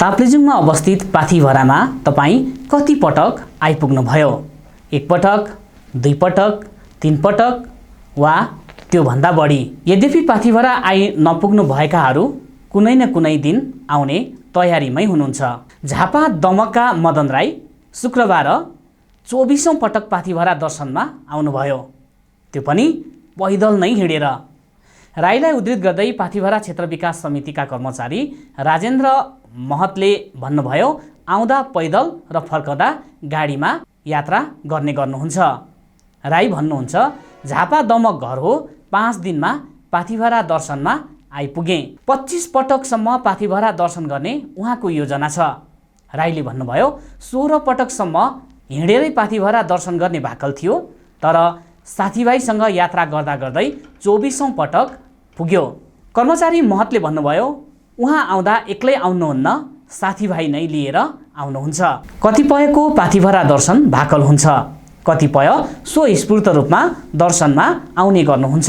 ताप्लेजुङमा अवस्थित पाथिभरामा तपाईँ कति पटक आइपुग्नुभयो? एक पटक, दुई पटक, तीन पटक वा त्योभन्दा बढी? यद्यपि पाथिभरा आइ नपुग्नु भएकाहरू कुनै न कुनै दिन आउने तयारीमै हुनुहुन्छ। झापा दमकका मदन राई शुक्रबार 24औं पटक पाथिभरा दर्शनमा आउनुभयो, त्यो पनि पैदल नै हिँडेर। राईलाई उद्धृत गर्दै पाथिभरा क्षेत्र विकास समितिका कर्मचारी राजेन्द्र महतले भन्नुभयो, आउँदा पैदल र फर्कदा गाडीमा यात्रा गर्नुहुन्छ। राई भन्नुहुन्छ, झापा दमक घर हो, 5 दिनमा पाथिभरा दर्शनमा आइपुगे। 25 पटकसम्म पाथिभरा दर्शन गर्ने उहाँको योजना छ। राईले भन्नुभयो, 16 पटकसम्म हिँडेरै पाथिभरा दर्शन गर्ने भाकल थियो, तर साथीभाइसँग यात्रा गर्दा गर्दै 24औं पटक पुग्यो। कर्मचारी महतले भन्नुभयो, उहाँ आउँदा एक्लै आउनुहुन्न, साथीभाइ नै लिएर आउनुहुन्छ। कतिपयको पाथिभरा दर्शन भाकल हुन्छ, कतिपय स्वस्फूर्त रूपमा दर्शनमा आउने गर्नुहुन्छ।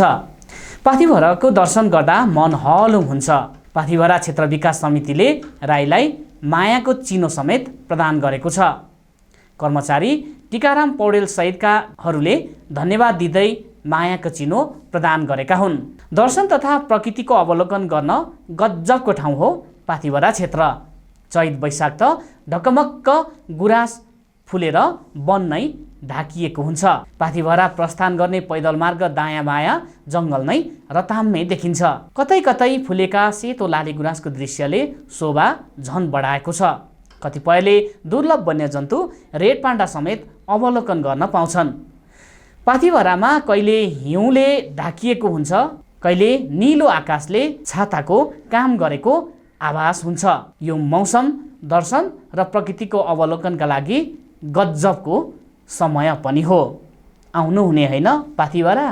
पाथिभराको दर्शन गर्दा मन हलो हुन्छ। पाथिभरा क्षेत्र विकास समितिले राईलाई मायाको चिनो समेत प्रदान गरेको छ। कर्मचारी टिकाराम पौडेल सहितकाहरूले धन्यवाद दिँदै मायाको चिनो प्रदान गरेका हुन्। दर्शन तथा प्रकृतिको अवलोकन गर्न गजबको ठाउँ हो पाथिभरा क्षेत्र। चैत वैशाख त ढकमक्क गुराँस फुलेर वन नै ढाकिएको हुन्छ। पाथिभरा प्रस्थान गर्ने पैदल मार्ग दायाँ बायाँ जङ्गल नै रताम्मै देखिन्छ। कतै कतै फुलेका सेतो लाली गुराँसको दृश्यले शोभा झन बढाएको छ। कतिपयले दुर्लभ वन्यजन्तु रेड पाण्डा समेत अवलोकन गर्न पाउँछन्। पाथिभरामा कहिले हिउँले ढाकिएको हुन्छ, कहिले निलो आकाशले छाताको काम गरेको आभास हुन्छ। यो मौसम दर्शन र प्रकृतिको अवलोकनका लागि गजबको समय पनि हो। आउनुहुने होइन पाथिभरा?